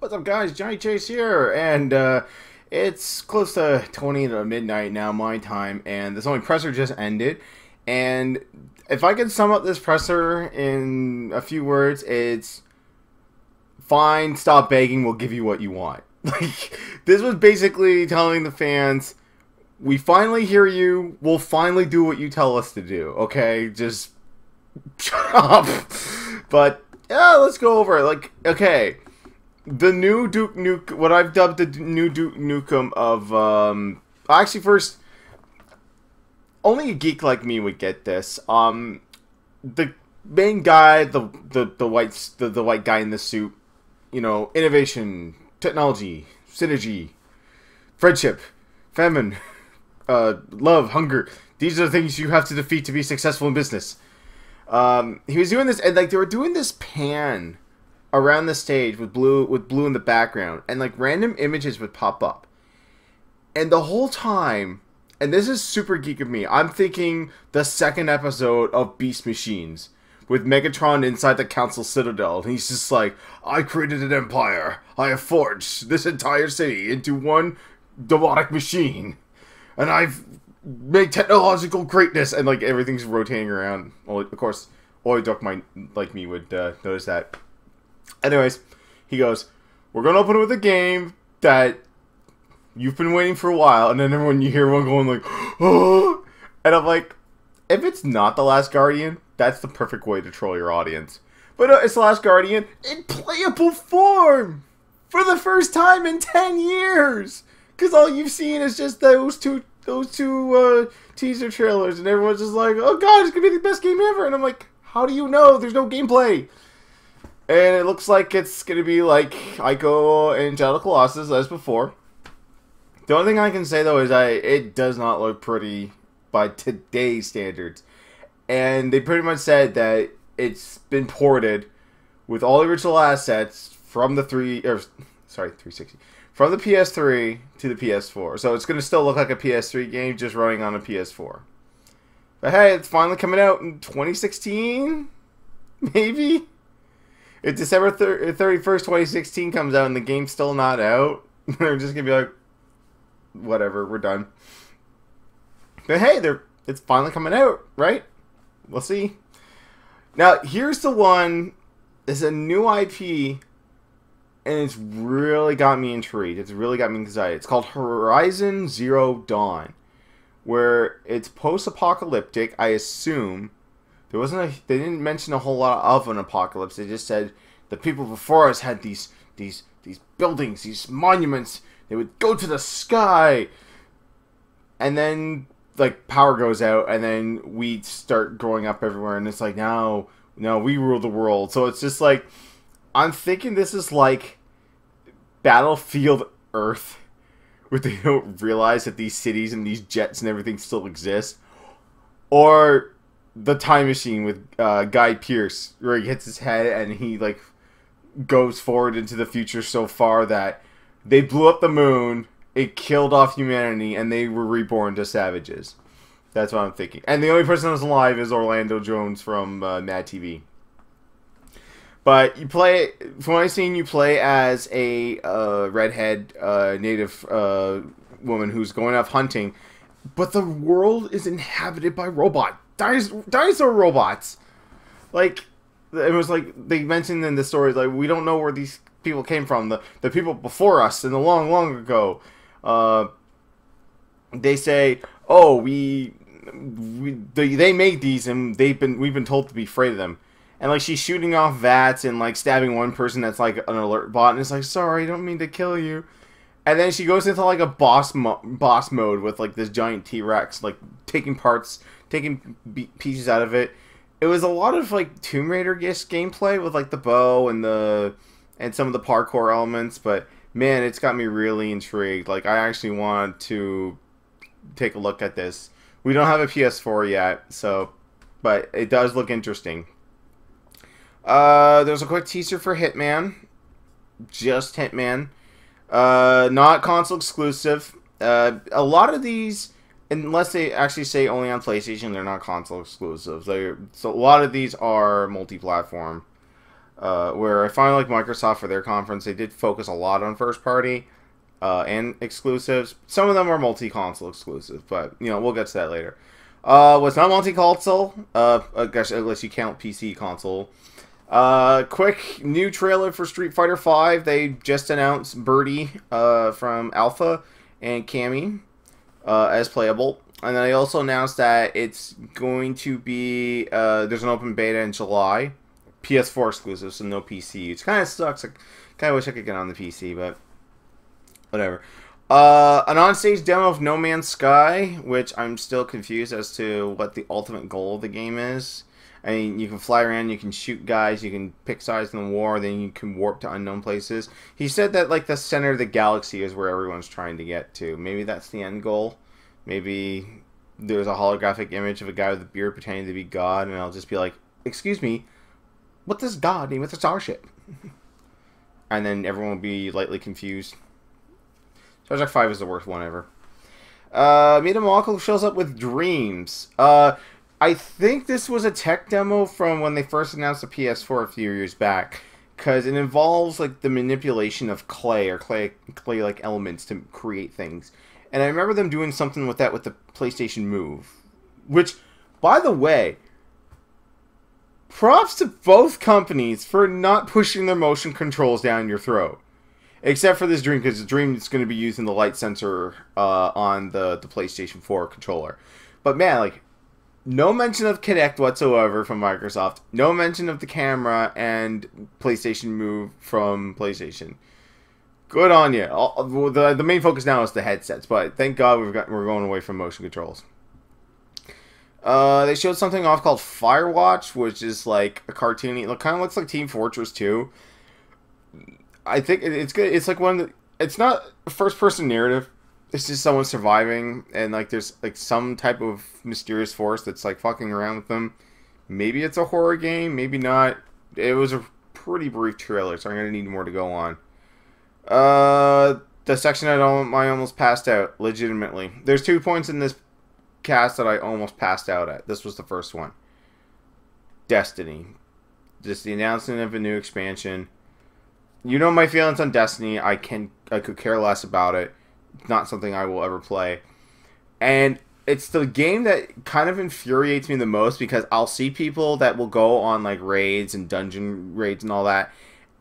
What's up, guys? Johnny Chase here, and it's close to 20 to midnight now, my time, and the Sony presser just ended. And if I could sum up this presser in a few words, it's fine, stop begging, we'll give you what you want. Like, this was basically telling the fans, we finally hear you, we'll finally do what you tell us to do, okay? Just shut up. But, yeah, let's go over it. Like, okay, the new Duke Nukem, what I've dubbed the new Duke Nukem of, actually, first, only a geek like me would get this. The main guy, the white guy in the suit, you know, innovation, technology, synergy, friendship, famine, love, hunger. These are the things you have to defeat to be successful in business. He was doing this, and like they were doing this pan around the stage with blue in the background, and like random images would pop up, and the whole time, and this is super geek of me, I'm thinking the second episode of Beast Machines with Megatron inside the Council Citadel, and he's just like, I created an empire, I have forged this entire city into one demonic machine, and I've made technological greatness, and like everything's rotating around. Well, of course, only Duck might like me would notice that. Anyways, he goes, we're gonna open with a game that you've been waiting for a while, and then everyone, you hear one going like, oh, and I'm like, if it's not The Last Guardian, that's the perfect way to troll your audience. But it's The Last Guardian in playable form for the first time in 10 years, because all you've seen is just those two teaser trailers, and everyone's just like, oh god, it's gonna be the best game ever, and I'm like, how do you know? There's no gameplay. And it looks like it's gonna be like Ico and Shadow of the Colossus as before. The only thing I can say though is it does not look pretty by today's standards, and they pretty much said that it's been ported with all the original assets from the 360. From the PS3 to the PS4. So it's going to still look like a PS3 game, just running on a PS4. But hey, it's finally coming out in 2016? Maybe? If December 31st, 2016 comes out and the game's still not out, they're just going to be like, whatever, we're done. But hey, it's finally coming out, right? We'll see. Now, here's the one. It's a new IP, and it's really got me intrigued. It's really got me excited. It's called Horizon Zero Dawn, where it's post-apocalyptic, I assume. They didn't mention a whole lot of an apocalypse. They just said the people before us had these buildings, these monuments. They would go to the sky, and then like power goes out, and then weeds start growing up everywhere, and it's like now we rule the world. So it's just like, I'm thinking this is like Battlefield Earth, where they don't realize that these cities and these jets and everything still exist. Or The Time Machine with Guy Pearce, where he hits his head and he like goes forward into the future so far that they blew up the moon, it killed off humanity, and they were reborn to savages. That's what I'm thinking. And the only person that's alive is Orlando Jones from Mad TV. But you play, from what I've seen, you play as a redhead native woman who's going off hunting, but the world is inhabited by dinosaur robots. Like, it was like they mentioned in the story, like, we don't know where these people came from. The people before us in the long, long ago. They say, oh, they made these, and we've been told to be afraid of them. And like she's shooting off VATs and like stabbing one person that's like an alert bot, and it's like, sorry, I don't mean to kill you. And then she goes into like a boss mode with like this giant T-Rex, like taking pieces out of it. It was a lot of like Tomb Raider-ish gameplay with like the bow and some of the parkour elements, but man, it's got me really intrigued. Like, I actually want to take a look at this. We don't have a PS4 yet, so, but it does look interesting. There's a quick teaser for Hitman. Just Hitman. Not console exclusive. A lot of these, unless they actually say only on PlayStation, they're not console exclusive. So a lot of these are multi-platform. where I find like Microsoft for their conference, they did focus a lot on first party and exclusives. Some of them are multi-console exclusive, but you know, we'll get to that later. What's not multi-console, I guess unless you count PC console. Quick new trailer for Street Fighter V. They just announced Birdie from Alpha and Cammy as playable. And then they also announced that it's going to be, there's an open beta in July. PS4 exclusive, so no PC. It kind of sucks. I kind of wish I could get on the PC, but whatever. An on-stage demo of No Man's Sky, which I'm still confused as to what the ultimate goal of the game is. I mean, you can fly around, you can shoot guys, you can pick sides in the war, then you can warp to unknown places. He said that, like, the center of the galaxy is where everyone's trying to get to. Maybe that's the end goal. Maybe there's a holographic image of a guy with a beard pretending to be God, and I'll just be like, excuse me, what does God mean with a starship? And then everyone will be lightly confused. Star Trek 5 is the worst one ever. Mina Malko shows up with Dreams. I think this was a tech demo from when they first announced the PS4 a few years back, because it involves like the manipulation of clay or clay-like elements to create things. And I remember them doing something with that with the PlayStation Move, which, by the way, props to both companies for not pushing their motion controls down your throat. Except for this Dream, because the Dream is going to be using the light sensor on the PlayStation 4 controller. But man, like, no mention of Kinect whatsoever from Microsoft. No mention of the camera and PlayStation Move from PlayStation. Good on you. The main focus now is the headsets, but thank God we're going away from motion controls. They showed something off called Firewatch, which is like a cartoony. It kind of looks like Team Fortress 2. I think it's good. It's like one of the, it's not a first-person narrative. It's just someone surviving, and like there's like some type of mysterious force that's like fucking around with them. Maybe it's a horror game, maybe not. It was a pretty brief trailer, so I'm gonna need more to go on. The section I almost passed out, legitimately. There's 2 points in this cast that I almost passed out at. This was the first one. Destiny. Just the announcement of a new expansion. You know my feelings on Destiny. I could care less about it. It's not something I will ever play. And it's the game that kind of infuriates me the most, because I'll see people that will go on like raids and dungeon raids and all that,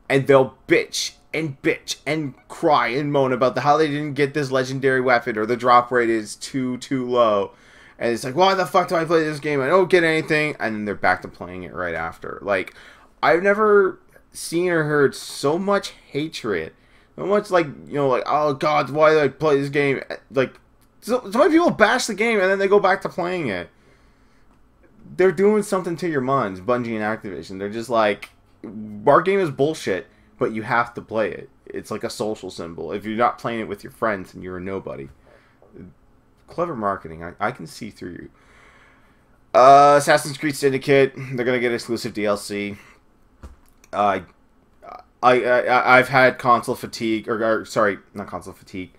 and they'll bitch and cry and moan about how they didn't get this legendary weapon, or the drop rate is too low. And it's like, why the fuck do I play this game? I don't get anything. And then they're back to playing it right after. Like, I've never seen or heard so much hatred. So much like, you know, like, oh God, why did I play this game? Like, so many people bash the game and then they go back to playing it. They're doing something to your minds, Bungie and Activision. They're just like, our game is bullshit, but you have to play it. It's like a social symbol. If you're not playing it with your friends, then you're a nobody. Clever marketing. I can see through you. Assassin's Creed Syndicate. They're gonna get exclusive DLC. I've had console fatigue, or sorry, not console fatigue.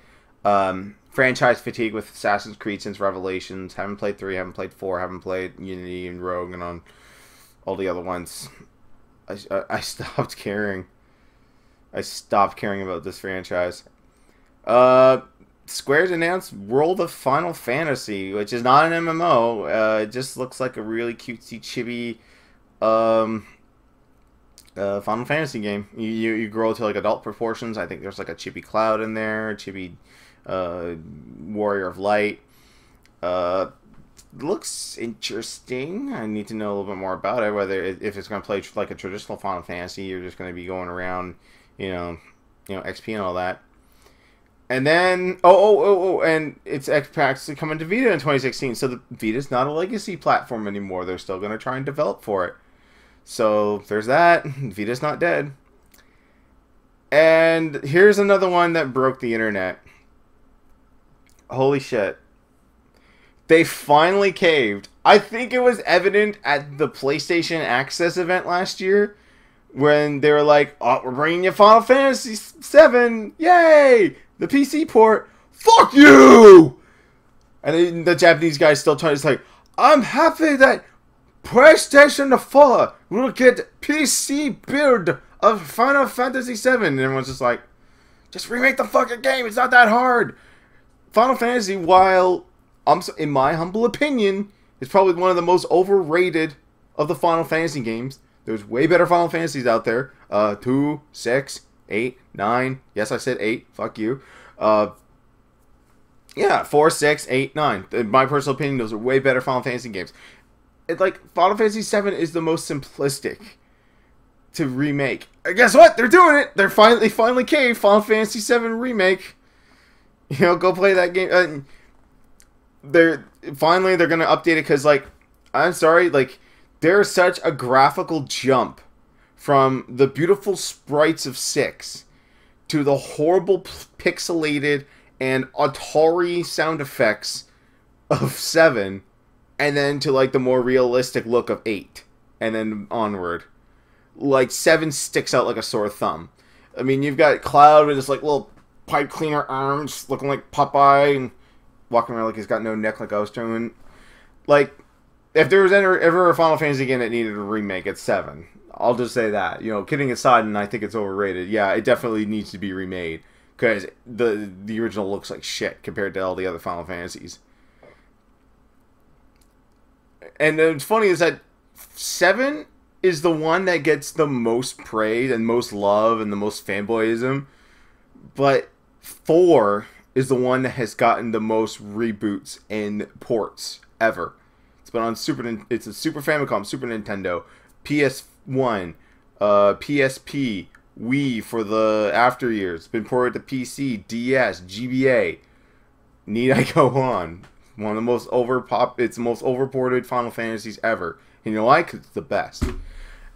Franchise fatigue with Assassin's Creed since Revelations. Haven't played 3, haven't played 4, haven't played Unity and Rogue and on all the other ones. I stopped caring. I stopped caring about this franchise. Square's announced World of Final Fantasy, which is not an MMO. It just looks like a really cutesy, chibi Final Fantasy game. You grow to like adult proportions. I think there's like a chibi Cloud in there, a chibi Warrior of Light. Looks interesting. I need to know a little bit more about it. Whether if it's going to play like a traditional Final Fantasy, you're just going to be going around, you know, XP and all that. And then, and it's actually coming to Vita in 2016. So the Vita's not a legacy platform anymore. They're still going to try and develop for it. So there's that. Vita's not dead. And here's another one that broke the internet. Holy shit. They finally caved. I think it was evident at the PlayStation Access event last year, when they were like, oh, we're bringing you Final Fantasy VII. Yay! The PC port. Fuck you! And then the Japanese guy still trying to say, I'm happy that PlayStation 4 will get PC build of Final Fantasy VII. And everyone's just like, just remake the fucking game. It's not that hard. Final Fantasy, while, in my humble opinion, is probably one of the most overrated of the Final Fantasy games. There's way better Final Fantasies out there. 2, 6, 8, 9. Yes, I said 8. Fuck you. Yeah, 4, 6, 8, 9. In my personal opinion, those are way better Final Fantasy games. It's like, Final Fantasy VII is the most simplistic to remake. And guess what? They're doing it! They finally came. Final Fantasy VII Remake. You know, go play that game. They're gonna update it because, like, I'm sorry, like, there's such a graphical jump from the beautiful sprites of 6 to the horrible pixelated and Atari sound effects of 7, and then to, like, the more realistic look of 8, and then onward. Like, 7 sticks out like a sore thumb. I mean, you've got Cloud with his, like, little pipe cleaner arms, looking like Popeye, and walking around like he's got no neck like I was doing. Like, if there was ever a Final Fantasy game that needed a remake, it's 7. I'll just say that. You know, kidding aside, and I think it's overrated, yeah, it definitely needs to be remade. Because the original looks like shit compared to all the other Final Fantasies. And what's funny is that 7 is the one that gets the most praise and most love and the most fanboyism. But 4 is the one that has gotten the most reboots and ports ever. It's been on it's a Super Famicom, Super Nintendo, PS1, PSP, Wii for the after years. It's been ported to PC, DS, GBA. Need I go on? One of the most it's the most overported Final Fantasies ever. And you know why? Because it's the best.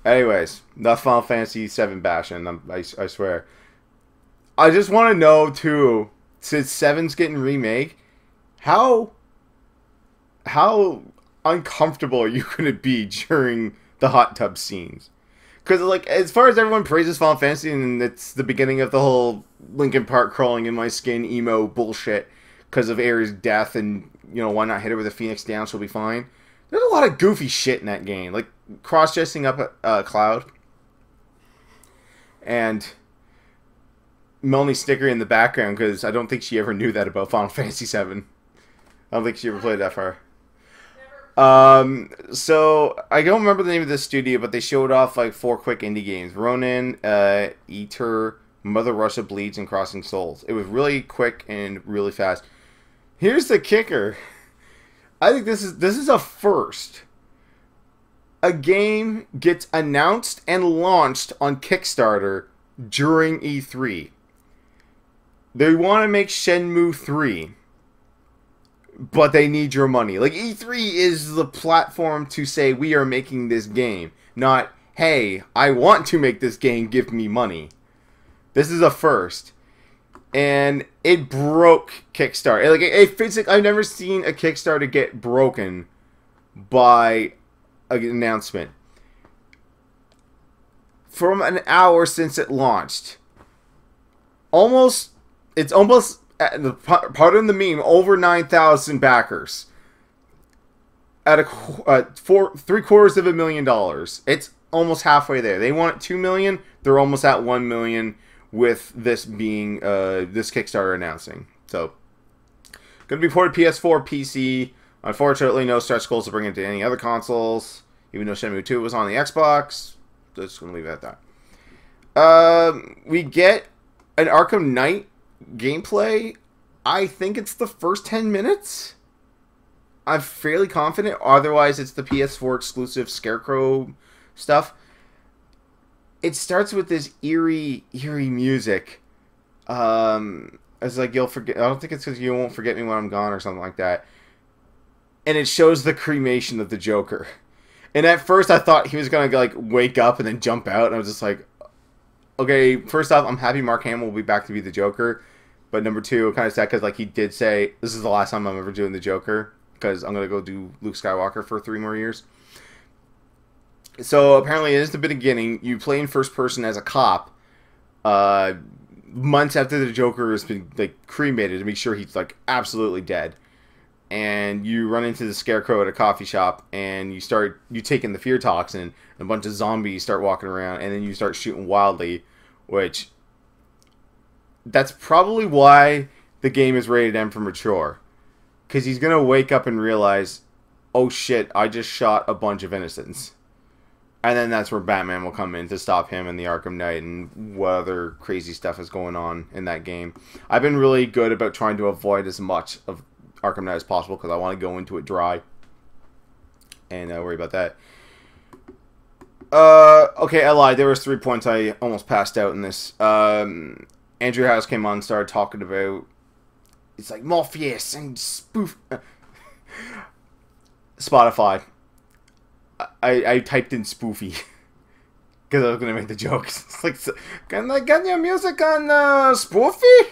Anyways, not Final Fantasy VII bashing. I swear. I just want to know too, since 7's getting remake, how uncomfortable are you gonna be during the hot tub scenes? Because, like, as far as everyone praises Final Fantasy, and it's the beginning of the whole Linkin Park crawling in my skin emo bullshit because of Aerith's death, and, you know, why not hit her with a Phoenix down, she'll be fine. There's a lot of goofy shit in that game, like cross-dressing up Cloud, and Melanie Sticker in the background, because I don't think she ever knew that about Final Fantasy VII. I don't think she ever played that far. So, I don't remember the name of this studio, but they showed off, like, 4 quick indie games. Ronin, Eater, Mother Russia Bleeds, and Crossing Souls. It was really quick and really fast. Here's the kicker. I think this is a first. A game gets announced and launched on Kickstarter during E3. They want to make Shenmue 3. But they need your money. Like, E3 is the platform to say, we are making this game. Not, hey, I want to make this game, give me money. This is a first. And it broke Kickstarter. Like, I've never seen a Kickstarter get broken by an announcement. From an hour since it launched. It's almost... pardon the meme, over 9,000 backers at $750,000. It's almost halfway there. They want 2 million. They're almost at 1 million with this being this Kickstarter announcing. So, going to be ported PS4, PC. Unfortunately, no stretch goals to bring it to any other consoles. Even though Shenmue 2 was on the Xbox, just going to leave it at that. We get an Arkham Knight gameplay. I think it's the first 10 minutes. I'm fairly confident. Otherwise, it's the PS4 exclusive Scarecrow stuff. It starts with this eerie music. It's like, you'll forget. I don't think it's because you won't forget me when I'm gone or something like that. And it shows the cremation of the Joker. And at first, I thought he was gonna like wake up and then jump out. And I was just like, okay. First off, I'm happy Mark Hamill will be back to be the Joker. But number two, kind of sad because like he did say this is the last time I'm ever doing the Joker because I'm gonna go do Luke Skywalker for 3 more years. So apparently, it is the beginning. You play in first person as a cop. Months after the Joker has been like cremated to make sure he's like absolutely dead. and you run into the scarecrow at a coffee shop, and you take in the fear toxin, and a bunch of zombies start walking around, and then you start shooting wildly, which that's probably why the game is rated M for mature, because he's gonna wake up and realize, oh shit, I just shot a bunch of innocents. And then that's where Batman will come in to stop him and the Arkham Knight and what other crazy stuff is going on in that game. I've been really good about trying to avoid as much of Arkham Knight as possible because I want to go into it dry and worry about that. Okay, I lied. There was 3 points I almost passed out in this. Andrew House came on and started talking about, it's like Morpheus and spoof... Spotify. I typed in spoofy because I was going to make the jokes. It's like, can I get your music on spoofy?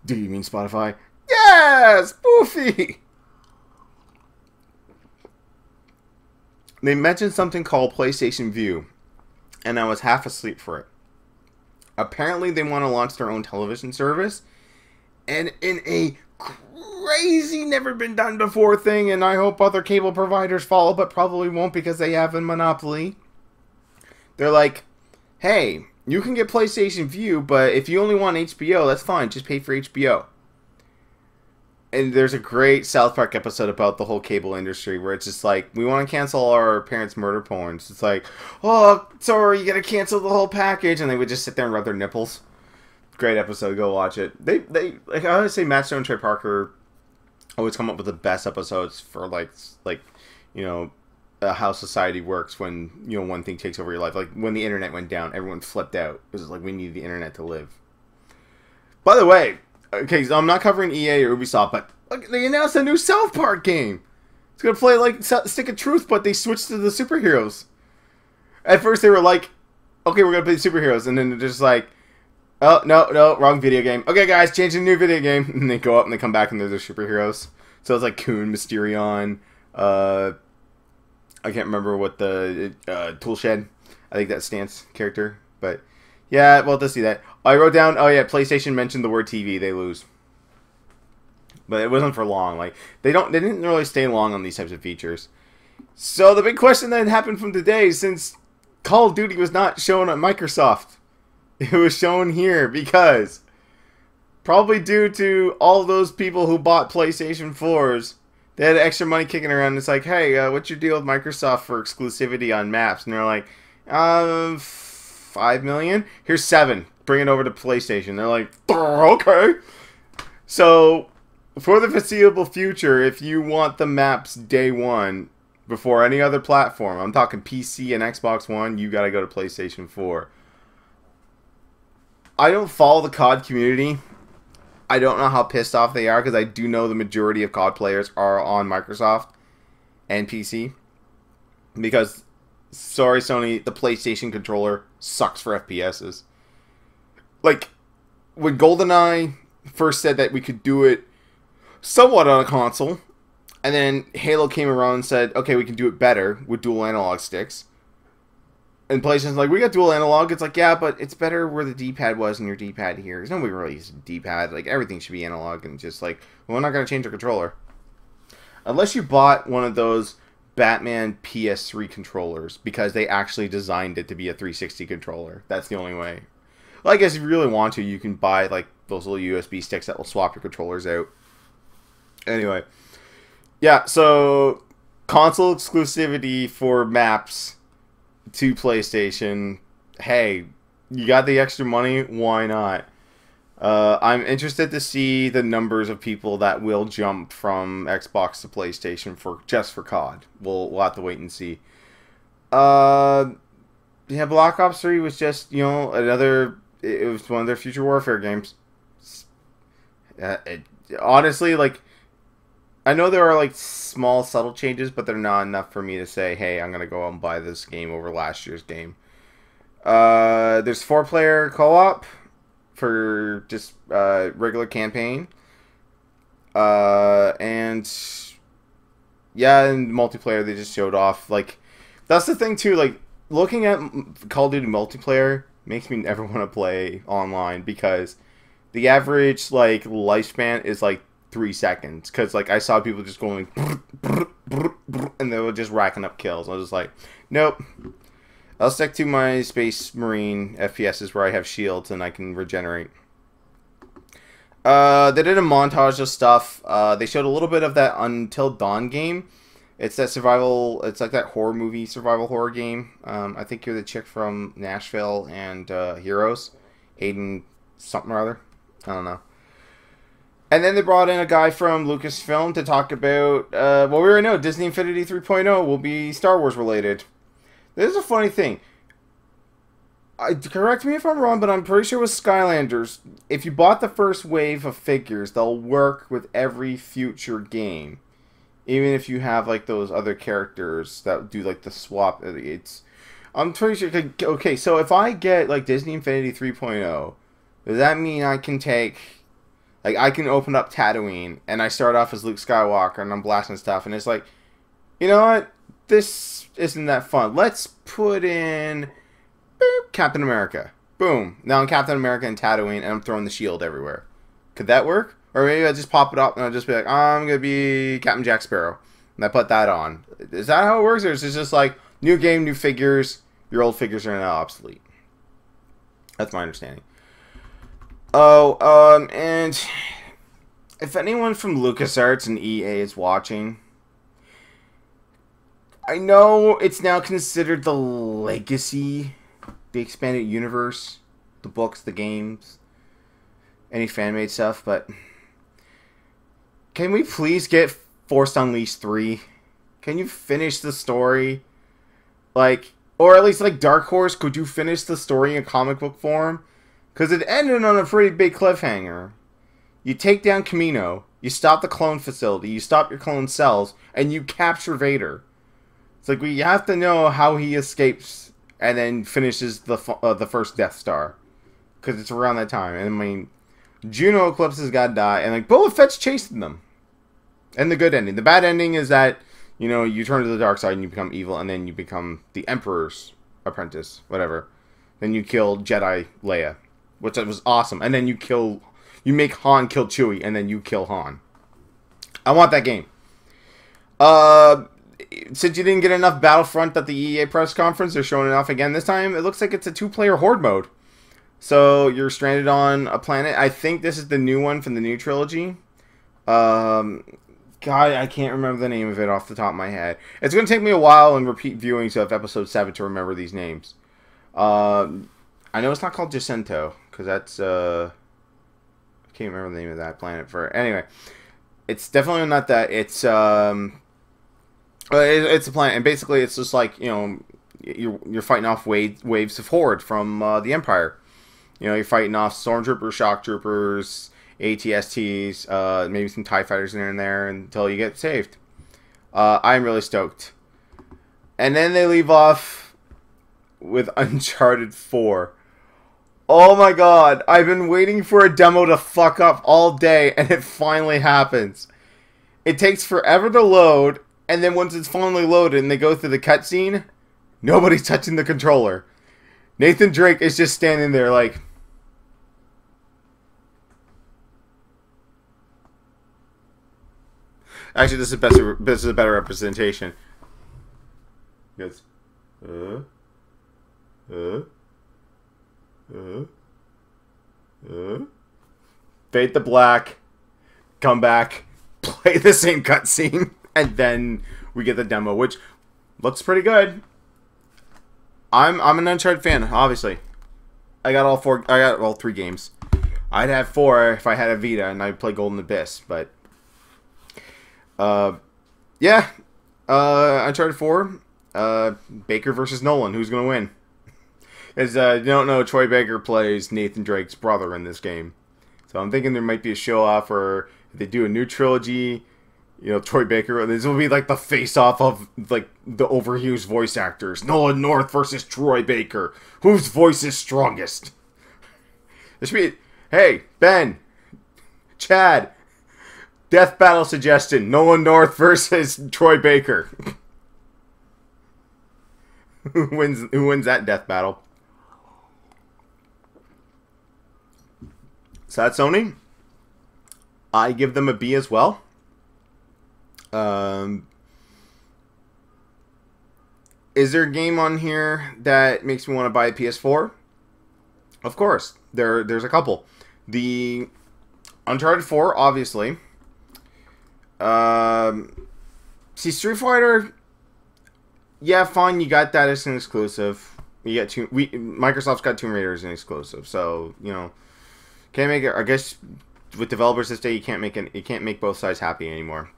Do you mean Spotify? Yeah, spoofy! They mentioned something called PlayStation Vue, and I was half asleep for it. Apparently they want to launch their own television service, and in a crazy, never been done before thing, and I hope other cable providers follow, but probably won't because they have a monopoly. They're like, hey, you can get PlayStation Vue, but if you only want HBO, that's fine, just pay for HBO. And there's a great South Park episode about the whole cable industry where it's just like, we want to cancel our parents' murder porns. It's like, oh, sorry, you gotta cancel the whole package, and they would just sit there and rub their nipples. Great episode, go watch it. They like, I always say Matt Stone and Trey Parker always come up with the best episodes for like you know, how society works when, you know, one thing takes over your life. Like when the internet went down, everyone flipped out. It was like, we need the internet to live. By the way, okay, so I'm not covering EA or Ubisoft, but look, they announced a new South Park game. It's gonna play like Stick of Truth, but they switched to the superheroes. At first they were like, okay, we're gonna play superheroes, and then they're just like, oh, no, wrong video game. Okay, guys, change to a new video game. And they go up and they come back and they're the superheroes. So it's like Coon, Mysterion, I can't remember what the, Toolshed. I think that's Stance character. But, yeah, well, to see that. I wrote down, oh yeah, PlayStation mentioned the word TV, they lose. But it wasn't for long. Like, they didn't really stay long on these types of features. So the big question that happened from today, since Call of Duty was not shown on Microsoft, it was shown here because probably due to all those people who bought PlayStation 4s, they had extra money kicking around. It's like, hey, what's your deal with Microsoft for exclusivity on maps? And they're like, 5 million? Here's 7. Bring it over to PlayStation. They're like, okay. So, for the foreseeable future, if you want the maps day one before any other platform, I'm talking PC and Xbox One, you gotta go to PlayStation 4. I don't follow the COD community. I don't know how pissed off they are because I do know the majority of COD players are on Microsoft and PC. Because, sorry Sony, the PlayStation controller sucks for FPSs. Like, when GoldenEye first said that we could do it somewhat on a console, and then Halo came around and said, okay, we can do it better with dual analog sticks. And PlayStation's like, we got dual analog. It's like, yeah, but it's better where the D-pad was and your D-pad here. Because nobody really uses D-pad. Like, everything should be analog. And just like, well, we're not going to change the controller. Unless you bought one of those Batman PS3 controllers. Because they actually designed it to be a 360 controller. That's the only way. Well, I guess if you really want to, you can buy, like, those little USB sticks that will swap your controllers out. Anyway. Yeah, so console exclusivity for maps to PlayStation. Hey, you got the extra money, why not? I'm interested to see the numbers of people that will jump from Xbox to PlayStation just for COD. We'll have to wait and see. Yeah, Black Ops 3 was just, you know, it was one of their Future Warfare games. Honestly, like, I know there are, like, small, subtle changes, but they're not enough for me to say, hey, I'm going to go out and buy this game over last year's game. There's 4-player co-op for just regular campaign. And, yeah, and multiplayer, they just showed off. Like, that's the thing, too. Like, looking at Call of Duty multiplayer makes me never want to play online because the average, like, lifespan is, like, 3 seconds. Because, like, I saw people just going, and they were just racking up kills. I was just like, nope. I'll stick to my Space Marine FPSs where I have shields and I can regenerate. They did a montage of stuff. They showed a little bit of that Until Dawn game. It's that survival, it's like that horror movie, survival horror game. I think you're the chick from Nashville and Heroes. Aiden something or other. I don't know. And then they brought in a guy from Lucasfilm to talk about, well, we already know Disney Infinity 3.0 will be Star Wars related. This is a funny thing. Correct me if I'm wrong, but I'm pretty sure with Skylanders, if you bought the first wave of figures, they'll work with every future game. Even if you have, like, those other characters that do, like, the swap. I'm pretty sure. Okay, so if I get, like, Disney Infinity 3.0, does that mean I can take... Like, I can open up Tatooine, and I start off as Luke Skywalker, and I'm blasting stuff, and it's like, you know what? This isn't that fun. Let's put in boop, Captain America. Boom. Now I'm Captain America and Tatooine, and I'm throwing the shield everywhere. Could that work? Or maybe I just pop it up, and I'll just be like, I'm going to be Captain Jack Sparrow. And I put that on. Is that how it works? Or is it just like, new game, new figures, your old figures are now obsolete? That's my understanding. Oh, and if anyone from LucasArts and EA is watching, I know it's now considered the legacy, the expanded universe, the books, the games, any fan-made stuff, but can we please get Force Unleashed 3? Can you finish the story? Like, or at least like Dark Horse, could you finish the story in comic book form? Because it ended on a pretty big cliffhanger. You take down Kamino, you stop the clone facility, you stop your clone cells, and you capture Vader. It's like, we have to know how he escapes and then finishes the first Death Star. Because it's around that time. And I mean, Juno Eclipse has got to die, and like, Boba Fett's chasing them. And the good ending. The bad ending is that, you know, you turn to the dark side and you become evil, and then you become the Emperor's apprentice, whatever. Then you kill Jedi Leia, which was awesome. And then you make Han kill Chewie, and then you kill Han. I want that game. Since you didn't get enough Battlefront at the EA press conference, they're showing it off again this time. It looks like it's a 2-player horde mode. So you're stranded on a planet. I think this is the new one from the new trilogy. God, I can't remember the name of it off the top of my head. It's going to take me a while in repeat viewings of Episode 7 to remember these names. I know it's not called Jacinto, because that's, I can't remember the name of that planet for, anyway. It's definitely not that. It's a planet, and basically it's just like, you know, you're fighting off waves of horde from the Empire. You know, you're fighting off stormtroopers, shock troopers, ATSTs, maybe some TIE fighters here and there until you get saved. I'm really stoked. And then they leave off with Uncharted 4. Oh my god, I've been waiting for a demo to fuck up all day, and it finally happens. It takes forever to load, and then once it's finally loaded and they go through the cutscene, nobody's touching the controller. Nathan Drake is just standing there like... Actually, this is a better representation. He goes, fade to black, come back, play the same cutscene, and then we get the demo, which looks pretty good. I'm an Uncharted fan, obviously. I got all 3 games. I'd have 4 if I had a Vita and I'd play Golden Abyss, but yeah. Uncharted 4, Baker versus Nolan. Who's gonna win? As you don't know, Troy Baker plays Nathan Drake's brother in this game. So I'm thinking there might be a show-off, or if they do a new trilogy, you know, Troy Baker, this will be like the face-off of like the overused voice actors. Nolan North versus Troy Baker. Whose voice is strongest? This should be, hey, Ben, Chad, death battle suggestion. Nolan North versus Troy Baker. Who wins that death battle? So that's Sony. I give them a B as well. Is there a game on here that makes me want to buy a PS4? Of course. There's a couple. The Uncharted 4, obviously. See, Street Fighter, yeah, fine, you got that as an exclusive. You get Microsoft's got Tomb Raider as an exclusive, so, you know, can't make it. I guess with developers this day, you can't make both sides happy anymore.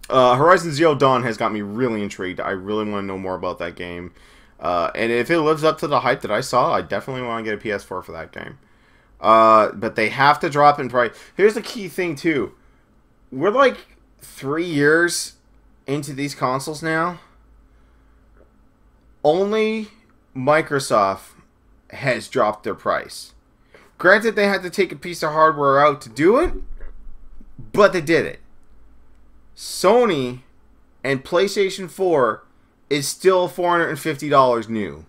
Horizon Zero Dawn has got me really intrigued. I really want to know more about that game. And if it lives up to the hype that I saw, I definitely want to get a PS4 for that game. But they have to drop in price. Here's the key thing, too. We're like 3 years into these consoles now. Only Microsoft has dropped their price. Granted, they had to take a piece of hardware out to do it, but they did it. Sony and PlayStation 4 is still $450 new.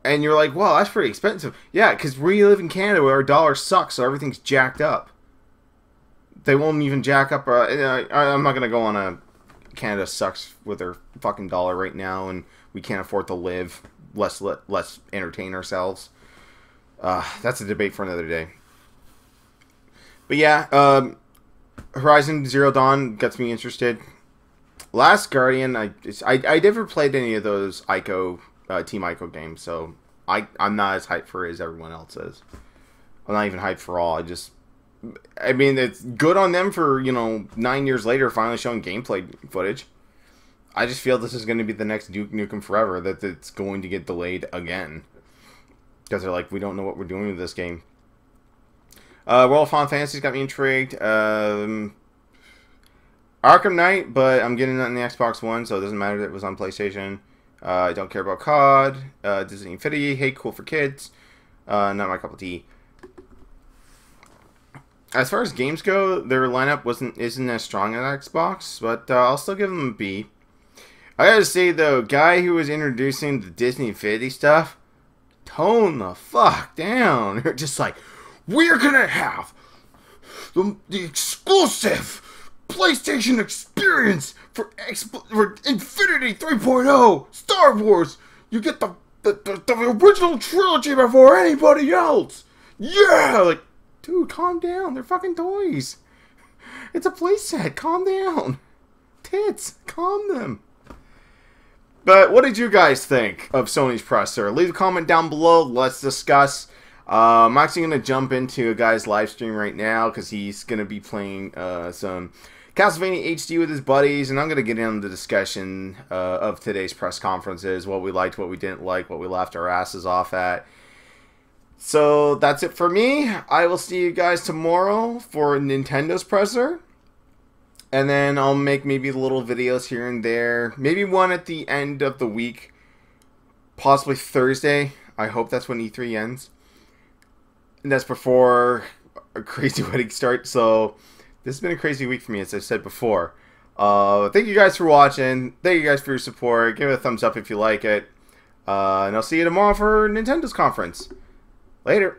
And you're like, wow, that's pretty expensive. Yeah, because we live in Canada where our dollar sucks, so everything's jacked up. They won't even jack up. I'm not going to go on a Canada sucks with their fucking dollar right now, and we can't afford to live. Let's entertain ourselves. That's a debate for another day. But yeah, Horizon Zero Dawn gets me interested. Last Guardian, I never played any of those Team Ico games, so I'm not as hyped for it as everyone else is. I'm not even hyped for all. I mean, it's good on them for, 9 years later finally showing gameplay footage. I just feel this is going to be the next Duke Nukem Forever, that it's going to get delayed again. Because they're like, we don't know what we're doing with this game. World of Final Fantasy's got me intrigued. Arkham Knight, but I'm getting it on the Xbox One, so it doesn't matter that it was on PlayStation. I don't care about COD. Disney Infinity, hey, cool for kids. Not my cup of tea. As far as games go, their lineup isn't as strong on Xbox, but I'll still give them a B. I gotta say though, guy who was introducing the Disney Infinity stuff, tone the fuck down. You're just like, we're gonna have the exclusive PlayStation experience for Infinity 3.0 Star Wars. You get the original trilogy before anybody else. Yeah, like, dude, calm down. They're fucking toys. It's a playset. Calm down. Tits, calm them. But what did you guys think of Sony's presser? Leave a comment down below. Let's discuss. I'm actually going to jump into a guy's live stream right now because he's going to be playing some Castlevania HD with his buddies, and I'm going to get into the discussion of today's press conferences, what we liked, what we didn't like, what we laughed our asses off at. So that's it for me. I will see you guys tomorrow for Nintendo's presser. And then I'll make maybe little videos here and there. Maybe one at the end of the week. Possibly Thursday. I hope that's when E3 ends. And that's before a crazy wedding starts. So this has been a crazy week for me, as I said before. Thank you guys for watching. Thank you guys for your support. Give it a thumbs up if you like it. And I'll see you tomorrow for Nintendo's conference. Later.